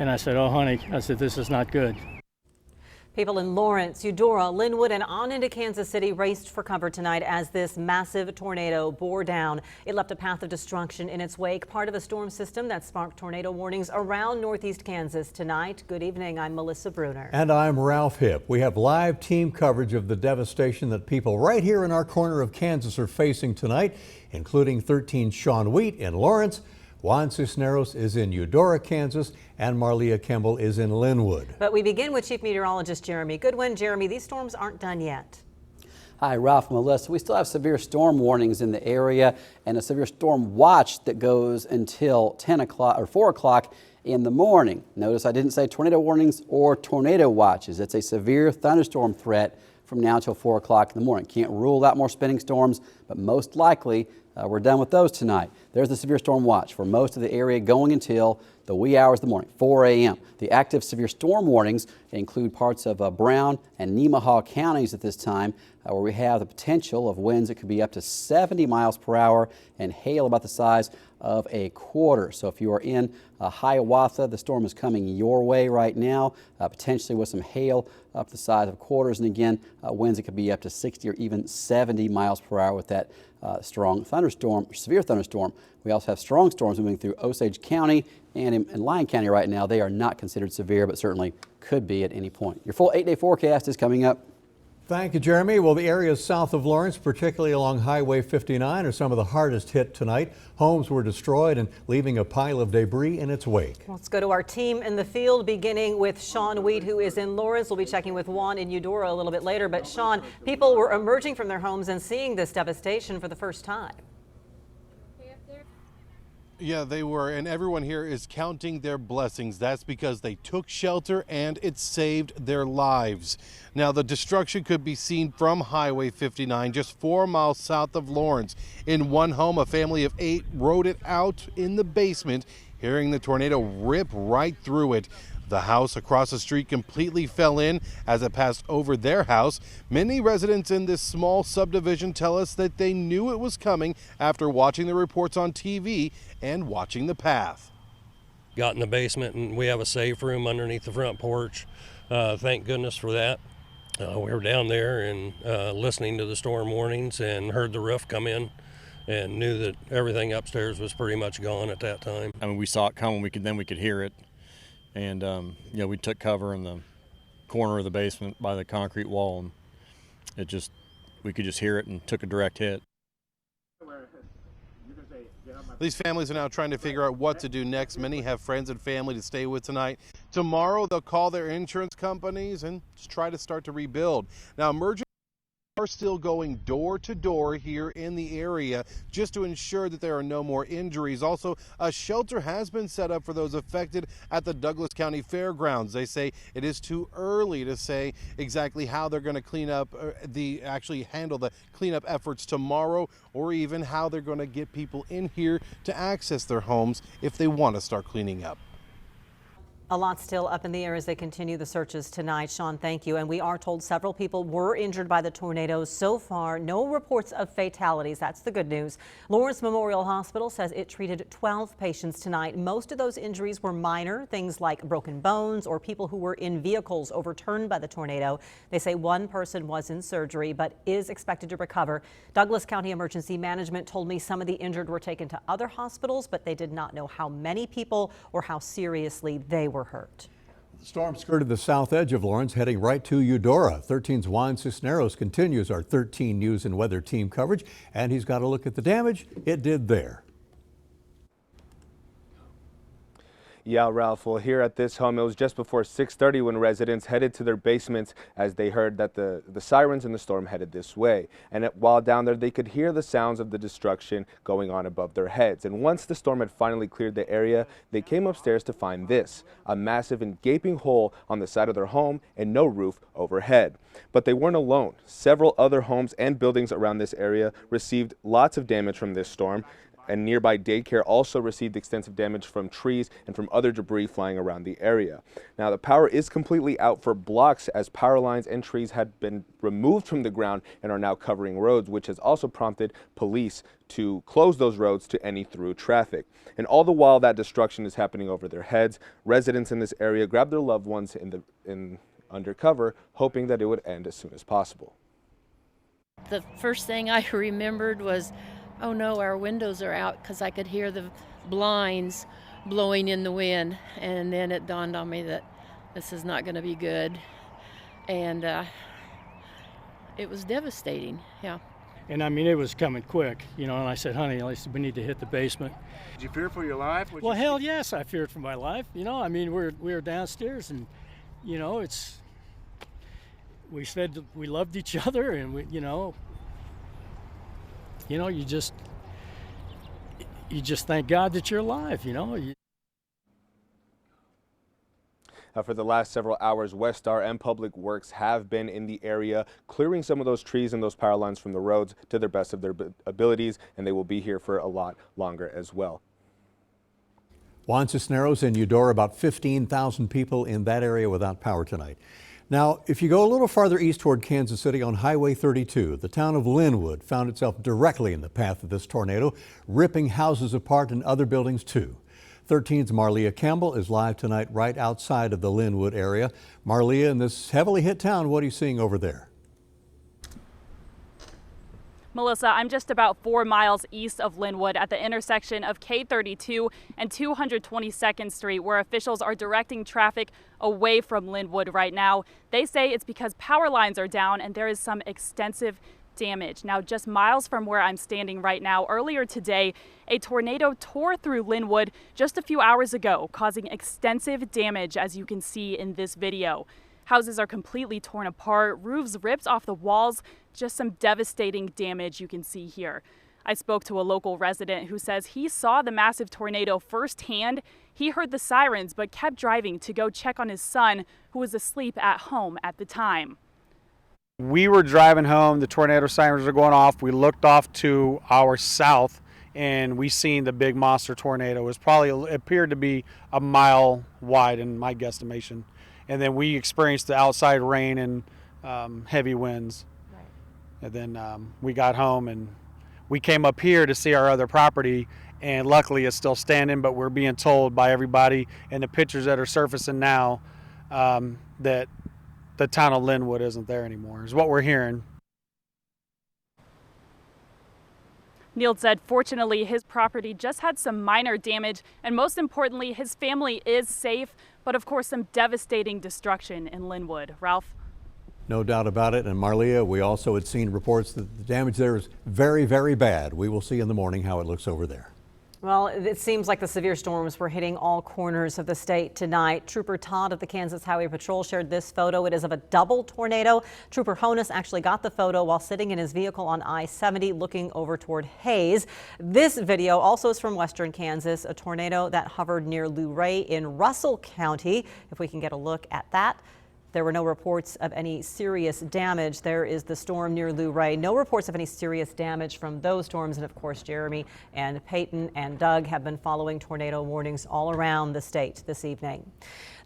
And I said, oh, honey, I said, this is not good. People in Lawrence, Eudora, Linwood, and on into Kansas City raced for cover tonight as this massive tornado bore down. It left a path of destruction in its wake, part of a storm system that sparked tornado warnings around northeast Kansas tonight. Good evening. I'm Melissa Bruner. And I'm Ralph Hipp. We have live team coverage of the devastation that people right here in our corner of Kansas are facing tonight, including 13 Sean Wheat in Lawrence. Juan Cisneros is in Eudora, Kansas, and Marlia Kemble is in Linwood. But we begin with Chief Meteorologist Jeremy Goodwin. Jeremy, these storms aren't done yet. Hi, Ralph and Melissa. We still have severe storm warnings in the area and a severe storm watch that goes until 10 o'clock or 4 o'clock in the morning. Notice I didn't say tornado warnings or tornado watches. It's a severe thunderstorm threat from now until 4 o'clock in the morning. Can't rule out more spinning storms, but most likely we're done with those tonight. There's the severe storm watch for most of the area going until the wee hours of the morning, 4 a.m. The active severe storm warnings include parts of Brown and Nemaha counties at this time, where we have the potential of winds that could be up to 70 miles per hour and hail about the size of a quarter. So if you are in Hiawatha, the storm is coming your way right now, potentially with some hail up the size of quarters. And again, winds that could be up to 60 or even 70 miles per hour with that strong thunderstorm, severe thunderstorm. We also have strong storms moving through Osage County and in Lyon County right now. They are not considered severe, but certainly could be at any point. Your full 8-day forecast is coming up. Thank you, Jeremy. Well, the areas south of Lawrence, particularly along Highway 59, are some of the hardest hit tonight. Homes were destroyed and leaving a pile of debris in its wake. Let's go to our team in the field, beginning with Sean Wheat, who is in Lawrence. We'll be checking with Juan in Eudora a little bit later. But Sean, people were emerging from their homes and seeing this devastation for the first time. Yeah, they were, and everyone here is counting their blessings. That's because they took shelter and it saved their lives. Now, the destruction could be seen from Highway 59, just 4 miles south of Lawrence. In one home, a family of 8 rode it out in the basement, hearing the tornado rip right through it. The house across the street completely fell in as it passed over their house. Many residents in this small subdivision tell us that they knew it was coming after watching the reports on TV and watching the path. Got in the basement and we have a safe room underneath the front porch. Thank goodness for that. We were down there and listening to the storm warnings and heard the roof come in and knew that everything upstairs was pretty much gone at that time. I mean, we saw it coming, we could hear it. And, we took cover in the corner of the basement by the concrete wall, and we could just hear it and took a direct hit. These families are now trying to figure out what to do next. Many have friends and family to stay with tonight. Tomorrow, they'll call their insurance companies and just try to start to rebuild. Now, emergency are still going door to door here in the area just to ensure that there are no more injuries. Also, a shelter has been set up for those affected at the Douglas County Fairgrounds. They say it is too early to say exactly how they're going to clean up, actually handle the cleanup efforts tomorrow, or even how they're going to get people in here to access their homes if they want to start cleaning up. A lot still up in the air as they continue the searches tonight. Sean, thank you. And we are told several people were injured by the tornadoes. So far, no reports of fatalities. That's the good news. Lawrence Memorial Hospital says it treated 12 patients tonight. Most of those injuries were minor, things like broken bones or people who were in vehicles overturned by the tornado. They say one person was in surgery but is expected to recover. Douglas County Emergency Management told me some of the injured were taken to other hospitals, but they did not know how many people or how seriously they were hurt. The storm skirted the south edge of Lawrence, heading right to Eudora. 13's Juan Cisneros continues our 13 News and Weather team coverage, and he's got a look at the damage it did there. Yeah, Ralph. Well, here at this home, it was just before 6:30 when residents headed to their basements as they heard that the sirens in the storm headed this way. And while down there, they could hear the sounds of the destruction going on above their heads. And once the storm had finally cleared the area, they came upstairs to find this, a massive and gaping hole on the side of their home and no roof overhead. But they weren't alone. Several other homes and buildings around this area received lots of damage from this storm. and nearby daycare also received extensive damage from trees and from other debris flying around the area. Now, the power is completely out for blocks as power lines and trees had been removed from the ground and are now covering roads, which has also prompted police to close those roads to any through traffic. And all the while that destruction is happening over their heads, residents in this area grab their loved ones in undercover, hoping that it would end as soon as possible. The first thing I remembered was, oh no, our windows are out, because I could hear the blinds blowing in the wind. And then it dawned on me that this is not going to be good. And it was devastating, yeah. And I mean, it was coming quick, you know, and I said, honey, we need to hit the basement. Did you fear for your life? Well, hell yes, I feared for my life. You know, I mean, we were downstairs and, you know, we said we loved each other and we, you just thank God that you're alive, you know. For the last several hours, Westar and Public Works have been in the area clearing some of those trees and those power lines from the roads to the best of their abilities, and they will be here for a lot longer as well. Juan Cisneros and Eudora, about 15,000 people in that area without power tonight. Now, if you go a little farther east toward Kansas City on Highway 32, the town of Linwood found itself directly in the path of this tornado, ripping houses apart and other buildings too. 13's Marlia Campbell is live tonight right outside of the Linwood area. Marlia, in this heavily hit town, what are you seeing over there? Melissa, I'm just about 4 miles east of Linwood at the intersection of K32 and 222nd Street, where officials are directing traffic away from Linwood right now. They say it's because power lines are down and there is some extensive damage. Now, just miles from where I'm standing right now, earlier today, a tornado tore through Linwood just a few hours ago, causing extensive damage, as you can see in this video. Houses are completely torn apart, roofs ripped off the walls, just some devastating damage you can see here. I spoke to a local resident who says he saw the massive tornado firsthand. He heard the sirens but kept driving to go check on his son, who was asleep at home at the time. We were driving home, the tornado sirens are going off. We looked off to our south and we seen the big monster tornado. It appeared to be a mile wide in my guesstimation. And then we experienced the outside rain and heavy winds. Right. And then we got home and we came up here to see our other property, and luckily it's still standing, but we're being told by everybody in the pictures that are surfacing now that the town of Linwood isn't there anymore, is what we're hearing. Neil said fortunately his property just had some minor damage, and most importantly his family is safe, but of course some devastating destruction in Linwood. Ralph? No doubt about it. And Marlia, we also had seen reports that the damage there is very, very bad. We will see in the morning how it looks over there. Well, it seems like the severe storms were hitting all corners of the state tonight. Trooper Todd of the Kansas Highway Patrol shared this photo. It is of a double tornado. Trooper Honus actually got the photo while sitting in his vehicle on I-70 looking over toward Hayes. This video also is from western Kansas, a tornado that hovered near Luray in Russell County. If we can get a look at that. There were no reports of any serious damage. There is the storm near Luray. No reports of any serious damage from those storms. And of course, Jeremy and Peyton and Doug have been following tornado warnings all around the state this evening.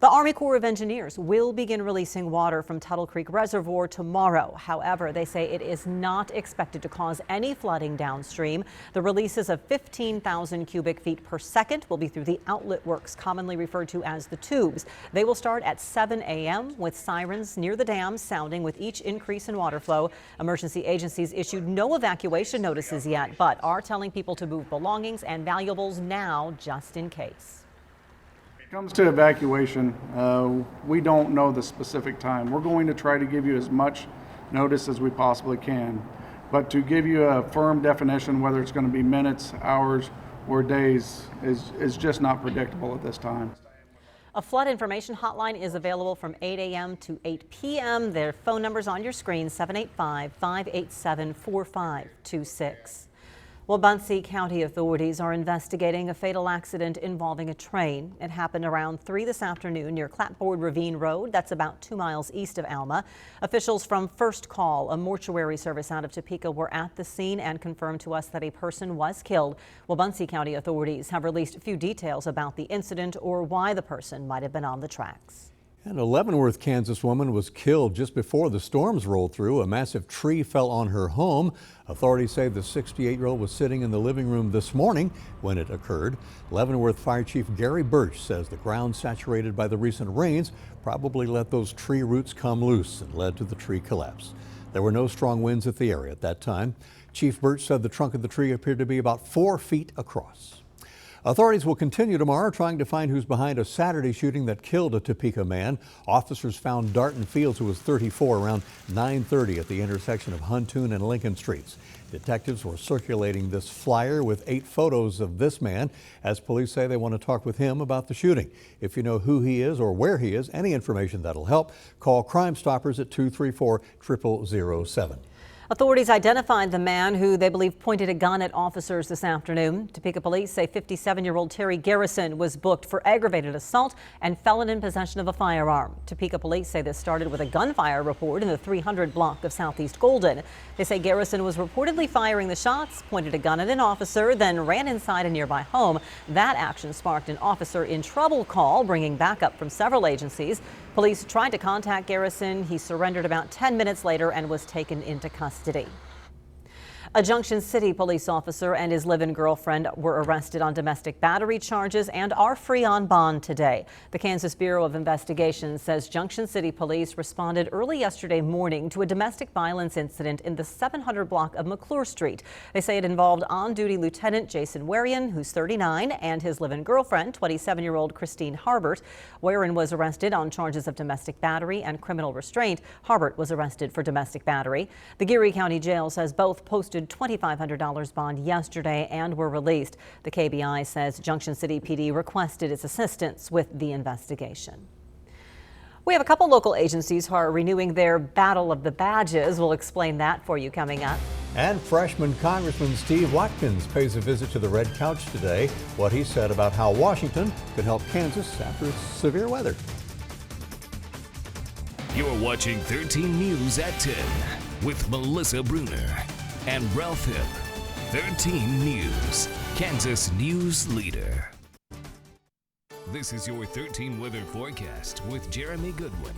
The Army Corps of Engineers will begin releasing water from Tuttle Creek Reservoir tomorrow. However, they say it is not expected to cause any flooding downstream. The releases of 15,000 cubic feet per second will be through the outlet works, commonly referred to as the tubes. They will start at 7 a.m. with sirens near the dam sounding with each increase in water flow. Emergency agencies issued no evacuation notices yet, but are telling people to move belongings and valuables now just in case. When it comes to evacuation, we don't know the specific time. We're going to try to give you as much notice as we possibly can, but to give you a firm definition, whether it's going to be minutes, hours, or days, is just not predictable at this time. A flood information hotline is available from 8 a.m. to 8 p.m. Their phone numbers on your screen, 785-587-4526. Well, Buncey County authorities are investigating a fatal accident involving a train. It happened around 3 this afternoon near Clapboard Ravine Road. That's about 2 miles east of Alma. Officials from First Call, a mortuary service out of Topeka, were at the scene and confirmed to us that a person was killed. Well, Buncey County authorities have released few details about the incident or why the person might have been on the tracks. And a Leavenworth, Kansas woman was killed just before the storms rolled through. A massive tree fell on her home. Authorities say the 68-year-old was sitting in the living room this morning when it occurred. Leavenworth Fire Chief Gary Birch says the ground saturated by the recent rains probably let those tree roots come loose and led to the tree collapse. There were no strong winds at the area at that time. Chief Birch said the trunk of the tree appeared to be about 4 feet across. Authorities will continue tomorrow trying to find who's behind a Saturday shooting that killed a Topeka man. Officers found Darton Fields, who was 34, around 9:30 at the intersection of Huntoon and Lincoln Streets. Detectives were circulating this flyer with 8 photos of this man, as police say they want to talk with him about the shooting. If you know who he is or where he is, any information that'll help, call Crime Stoppers at 234-0007. Authorities identified the man who they believe pointed a gun at officers this afternoon. Topeka police say 57-year-old Terry Garrison was booked for aggravated assault and felon in possession of a firearm. Topeka police say this started with a gunfire report in the 300 block of Southeast Golden. They say Garrison was reportedly firing the shots, pointed a gun at an officer, then ran inside a nearby home. That action sparked an officer in trouble call, bringing backup from several agencies. Police tried to contact Garrison. He surrendered about 10 minutes later and was taken into custody. A Junction City police officer and his live-in girlfriend were arrested on domestic battery charges and are free on bond today. The Kansas Bureau of Investigation says Junction City police responded early yesterday morning to a domestic violence incident in the 700 block of McClure Street. They say it involved on-duty Lieutenant Jason Warian, who's 39, and his live-in girlfriend, 27-year-old Christine Harbert. Warian was arrested on charges of domestic battery and criminal restraint. Harbert was arrested for domestic battery. The Geary County Jail says both posted $2,500 bond yesterday and were released. The KBI says Junction City PD requested its assistance with the investigation. We have a couple local agencies who are renewing their Battle of the Badges. We'll explain that for you coming up. And freshman Congressman Steve Watkins pays a visit to the Red Couch today. What he said about how Washington could help Kansas after severe weather. You're watching 13 News at 10 with Melissa Bruner and Ralph Hipp. 13 News, Kansas News Leader. This is your 13 weather forecast with Jeremy Goodwin.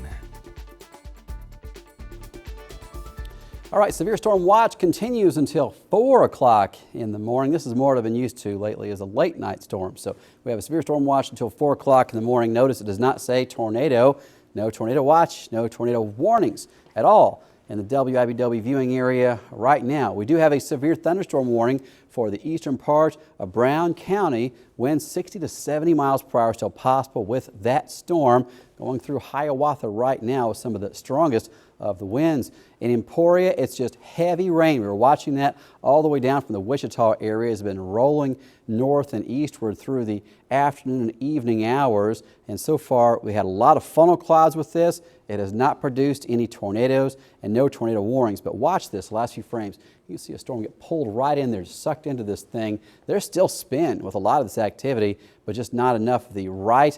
All right, severe storm watch continues until 4 o'clock in the morning. This is more than I've been used to lately as a late night storm. So we have a severe storm watch until 4 o'clock in the morning. Notice it does not say tornado. No tornado watch, no tornado warnings at all in the WIBW viewing area right now. We do have a severe thunderstorm warning for the eastern part of Brown County. Winds 60 to 70 miles per hour still possible with that storm going through Hiawatha right now with some of the strongest of the winds. In Emporia, it's just heavy rain. We were watching that all the way down from the Wichita area. It's been rolling north and eastward through the afternoon and evening hours. And so far, we had a lot of funnel clouds with this. It has not produced any tornadoes and no tornado warnings. But watch this, last few frames. You can see a storm get pulled right in there, sucked into this thing. There's still spin with a lot of this activity, but just not enough of the right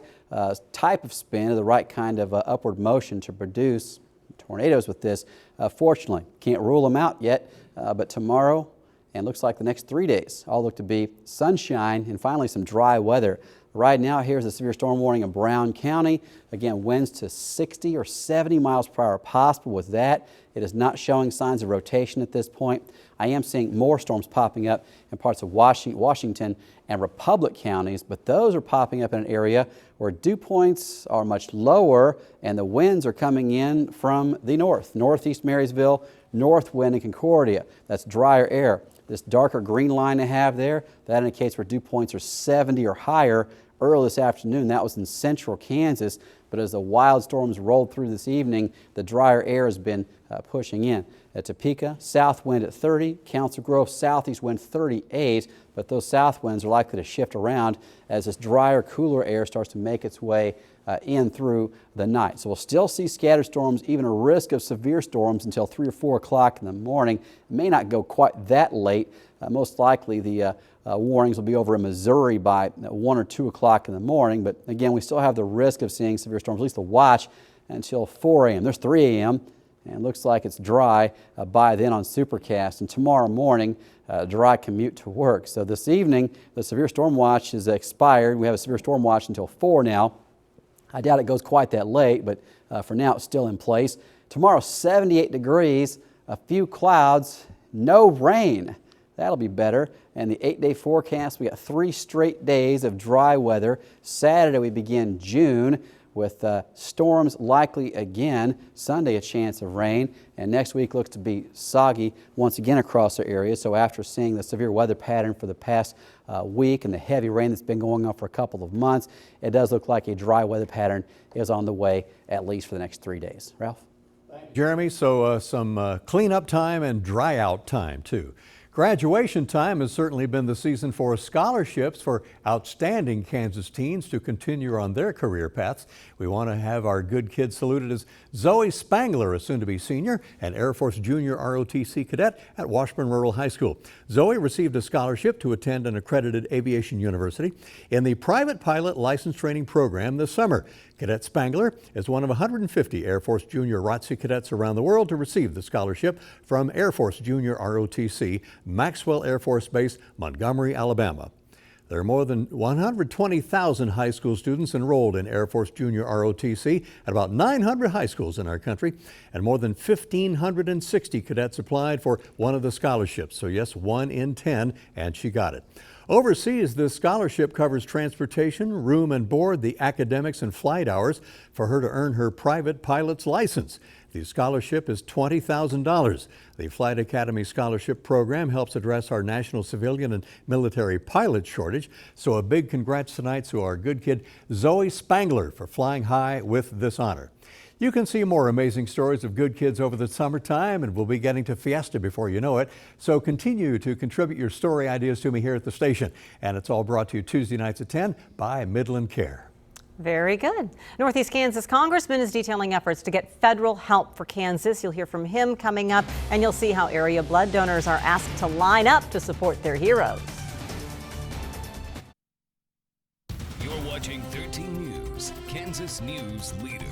type of spin or the right kind of upward motion to produce tornadoes with this. Fortunately, can't rule them out yet, but tomorrow and looks like the next 3 days all look to be sunshine and finally some dry weather. Right now, here's a severe storm warning in Brown County. Again, winds to 60 or 70 miles per hour possible with that. It is not showing signs of rotation at this point. I am seeing more storms popping up in parts of Washington and Republic counties, but those are popping up in an area where dew points are much lower and the winds are coming in from the north, northeast Marysville, north wind in Concordia. That's drier air. This darker green line I have there, that indicates where dew points are 70 or higher early this afternoon. That was in central Kansas, but as the wild storms rolled through this evening, the drier air has been pushing in. At Topeka, south wind at 30, Council Grove southeast wind 38, but those south winds are likely to shift around as this drier, cooler air starts to make its way in through the night. So we'll still see scattered storms, even a risk of severe storms until 3 or 4 o'clock in the morning. It may not go quite that late Most likely the warnings will be over in Missouri by 1 or 2 o'clock in the morning. But again, we still have the risk of seeing severe storms, at least the watch, until 4 a.m. There's 3 a.m. and it looks like it's dry by then on Supercast. And tomorrow morning, dry commute to work. So this evening, the severe storm watch is expired. We have a severe storm watch until 4 now. I doubt it goes quite that late, but for now it's still in place. Tomorrow, 78 degrees, a few clouds, no rain. That'll be better. And the 8-day forecast, we got 3 straight days of dry weather. Saturday, we begin June with storms likely again. Sunday, a chance of rain. And next week looks to be soggy once again across our area. So after seeing the severe weather pattern for the past week and the heavy rain that's been going on for a couple of months, it does look like a dry weather pattern is on the way, at least for the next 3 days. Ralph? Jeremy, so some cleanup time and dry out time too. Graduation time has certainly been the season for scholarships for outstanding Kansas teens to continue on their career paths. We want to have our good kids saluted as Zoe Spangler, a soon-to-be senior and Air Force Junior ROTC cadet at Washburn Rural High School. Zoe received a scholarship to attend an accredited aviation university in the private pilot license training program this summer. Cadet Spangler is one of 150 Air Force Junior ROTC cadets around the world to receive the scholarship from Air Force Junior ROTC, Maxwell Air Force Base, Montgomery, Alabama. There are more than 120,000 high school students enrolled in Air Force Junior ROTC at about 900 high schools in our country, and more than 1,560 cadets applied for one of the scholarships. So yes, 1 in 10, and she got it. Overseas, this scholarship covers transportation, room and board, the academics, and flight hours for her to earn her private pilot's license. The scholarship is $20,000. The Flight Academy Scholarship Program helps address our national civilian and military pilot shortage. So a big congrats tonight to our good kid, Zoe Spangler, for flying high with this honor. You can see more amazing stories of good kids over the summertime, and we'll be getting to Fiesta before you know it. So continue to contribute your story ideas to me here at the station. And it's all brought to you Tuesday nights at 10 by Midland Care. Very good. Northeast Kansas Congressman is detailing efforts to get federal help for Kansas. You'll hear from him coming up, and you'll see how area blood donors are asked to line up to support their heroes. You're watching 13 News, Kansas News Leader.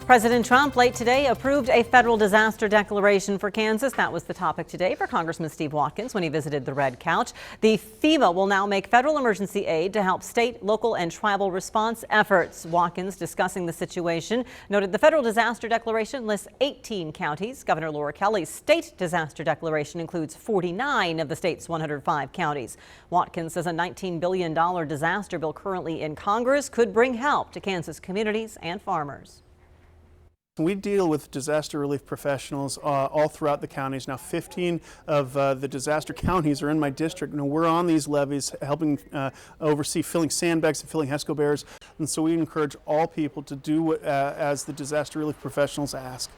President Trump late today approved a federal disaster declaration for Kansas. That was the topic today for Congressman Steve Watkins when he visited the Red Couch. The FEMA will now make federal emergency aid to help state, local, and tribal response efforts. Watkins, discussing the situation, noted the federal disaster declaration lists 18 counties. Governor Laura Kelly's state disaster declaration includes 49 of the state's 105 counties. Watkins says a $19 billion disaster bill currently in Congress could bring help to Kansas communities and farmers. We deal with disaster relief professionals all throughout the counties. Now 15 of the disaster counties are in my district. Now we're on these levees helping oversee filling sandbags and filling HESCO barriers. And so we encourage all people to do as the disaster relief professionals ask.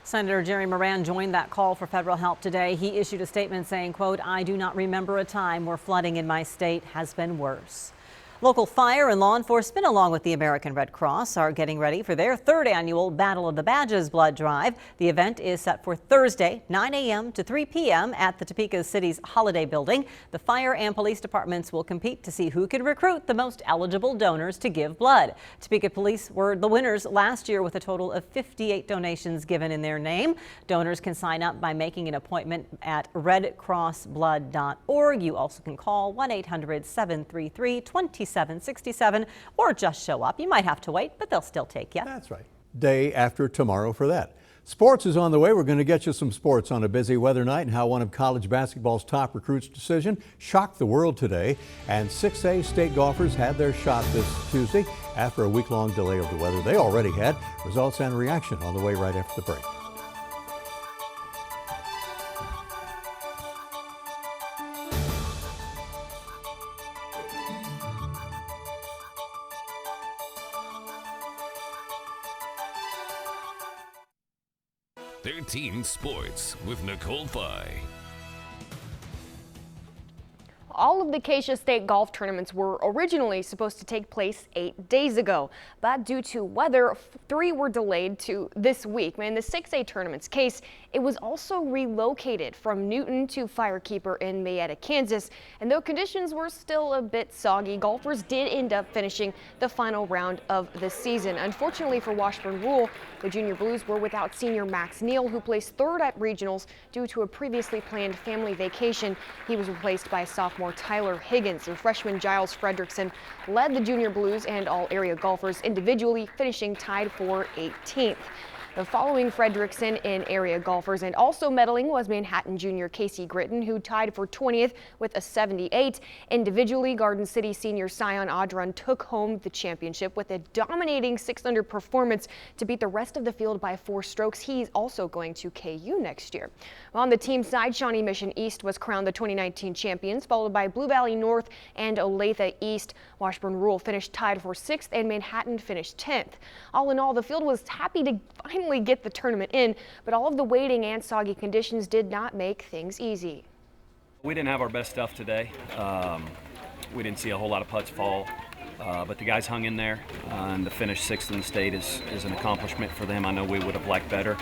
Senator Jerry Moran joined that call for federal help today. He issued a statement saying, quote, "I do not remember a time where flooding in my state has been worse." Local fire and law enforcement, along with the American Red Cross, are getting ready for their 3rd annual Battle of the Badges blood drive. The event is set for Thursday, 9 a.m. to 3 p.m. at the Topeka City's Holiday Building. The fire and police departments will compete to see who can recruit the most eligible donors to give blood. Topeka police were the winners last year with a total of 58 donations given in their name. Donors can sign up by making an appointment at redcrossblood.org. You also can call 1-800-733-2767 or just show up. You might have to wait, but they'll still take you. That's right. Day after tomorrow for that. Sports is on the way. We're going to get you some sports on a busy weather night and how one of college basketball's top recruits' decision shocked the world today. And 6A state golfers had their shot this Tuesday after a week-long delay of the weather they already had. Results and reaction on the way right after the break. Sports with Nicole Fye. all of the Acacia State golf tournaments were originally supposed to take place 8 days ago, but due to weather, 3 were delayed to this week. In the 6A tournament's case, it was also relocated from Newton to Firekeeper in Mayetta, Kansas, and though conditions were still a bit soggy, golfers did end up finishing the final round of the season. Unfortunately for Washburn Rural, the Junior Blues were without senior Max Neal, who placed 3rd at regionals due to a previously planned family vacation. He was replaced by sophomore Tyler Higgins, and freshman Giles Fredrickson led the Junior Blues and all area golfers individually, finishing tied for 18th. Following Fredrickson in area golfers and also medaling was Manhattan junior Casey Gritton, who tied for 20th with a 78. Individually, Garden City senior Sion Audron took home the championship with a dominating 6-under performance to beat the rest of the field by 4 strokes. He's also going to KU next year. On the team side, Shawnee Mission East was crowned the 2019 champions, followed by Blue Valley North and Olathe East. Washburn Rural finished tied for 6th and Manhattan finished 10th. All in all, the field was happy to finally get the tournament in, but all of the waiting and soggy conditions did not make things easy. We didn't have our best stuff today. We didn't see a whole lot of putts fall, but the guys hung in there, and to finish 6th in the state is an accomplishment for them. I know we would have liked better,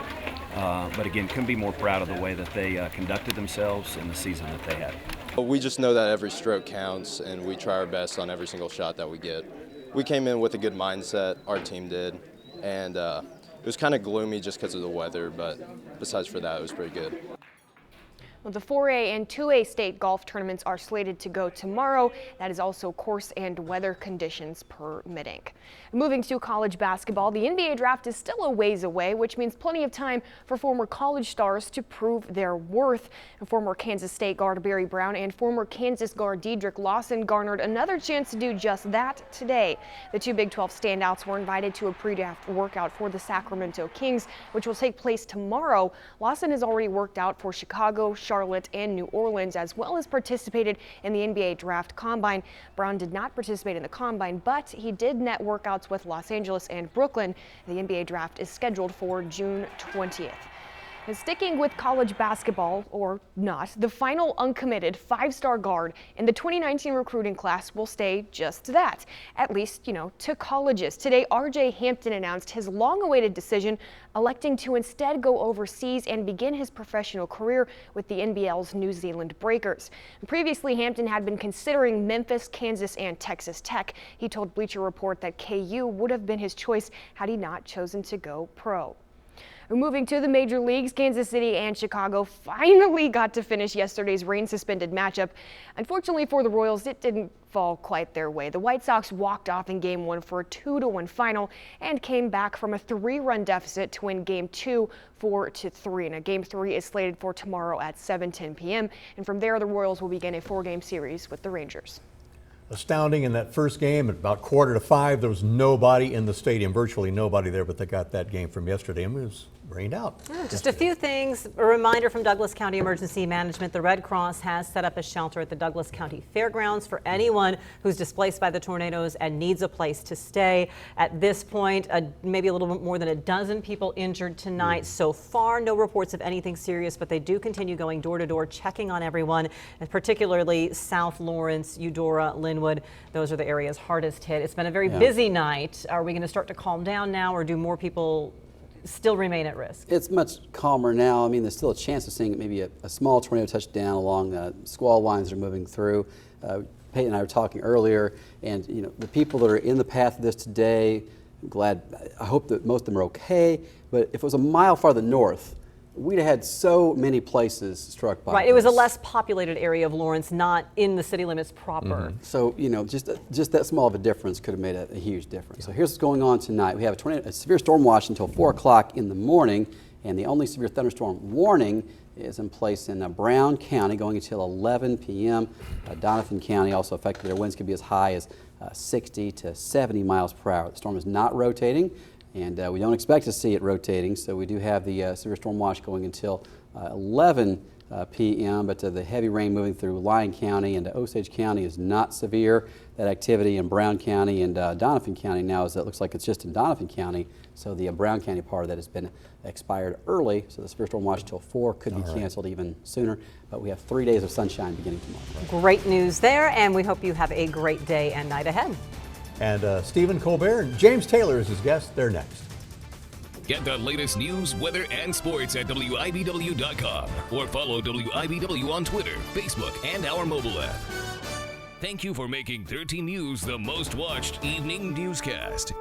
but again, couldn't be more proud of the way that they conducted themselves in the season that they had. We just know that every stroke counts, and we try our best on every single shot that we get. We came in with a good mindset, our team did, and it was kind of gloomy just because of the weather, but besides for that, it was pretty good. Well, the 4A and 2A state golf tournaments are slated to go tomorrow. That is also course and weather conditions permitting. Moving to college basketball, the NBA draft is still a ways away, which means plenty of time for former college stars to prove their worth. And former Kansas State guard Barry Brown and former Kansas guard Dedrick Lawson garnered another chance to do just that today. The 2 Big 12 standouts were invited to a pre-draft workout for the Sacramento Kings, which will take place tomorrow. Lawson has already worked out for Chicago, Charlotte, and New Orleans, as well as participated in the NBA Draft Combine. Brown did not participate in the Combine, but he did net workouts with Los Angeles and Brooklyn. The NBA Draft is scheduled for June 20th. And sticking with college basketball, or not, the final uncommitted 5-star guard in the 2019 recruiting class will stay just that, at least, to colleges. Today, R.J. Hampton announced his long-awaited decision, electing to instead go overseas and begin his professional career with the NBL's New Zealand Breakers. And previously, Hampton had been considering Memphis, Kansas, and Texas Tech. He told Bleacher Report that KU would have been his choice had he not chosen to go pro. Moving to the major leagues, Kansas City and Chicago finally got to finish yesterday's rain-suspended matchup. Unfortunately for the Royals, it didn't fall quite their way. The White Sox walked off in Game 1 for a 2-1 final and came back from a 3-run deficit to win Game 2 4-3. Now, Game 3 is slated for tomorrow at 7:10 p.m. And from there, the Royals will begin a 4-game series with the Rangers. Astounding in that first game at about 4:45, there was nobody in the stadium, virtually nobody there, but they got that game from yesterday and it was rained out. Just a few things. A reminder from Douglas County Emergency Management. The Red Cross has set up a shelter at the Douglas County Fairgrounds for anyone who's displaced by the tornadoes and needs a place to stay. At this point, maybe a little bit more than a dozen people injured tonight. So far, no reports of anything serious, but they do continue going door to door, checking on everyone, and particularly South Lawrence, Eudora, Linwood. Those are the areas hardest hit. It's been a very busy night. Are we going to start to calm down now, or do more people still remain at risk? It's much calmer now. I mean, there's still a chance of seeing maybe a small tornado touch down along squall lines that are moving through. Peyton and I were talking earlier, and the people that are in the path of this today, I hope that most of them are okay, but if it was a mile farther north, we'd have had so many places struck by Right, it was a less populated area of Lawrence, not in the city limits proper. So, just that small of a difference could have made a huge difference. So here's what's going on tonight. We have a severe storm watch until 4 o'clock in the morning, and the only severe thunderstorm warning is in place in Brown County going until 11 p.m. Donovan County also affected. Their winds could be as high as 60 to 70 miles per hour. The storm is not rotating, and we don't expect to see it rotating, so we do have the severe storm watch going until 11 p.m., but the heavy rain moving through Lyon County and Osage County is not severe. That activity in Brown County and Donovan County now it looks like it's just in Donovan County, so the Brown County part of that has been expired early, so the severe storm watch till 4 could be canceled even sooner, but we have 3 days of sunshine beginning tomorrow. Great news there, and we hope you have a great day and night ahead. And Stephen Colbert and James Taylor is his guest. They're next. Get the latest news, weather, and sports at WIBW.com or follow WIBW on Twitter, Facebook, and our mobile app. Thank you for making 13 News the most watched evening newscast.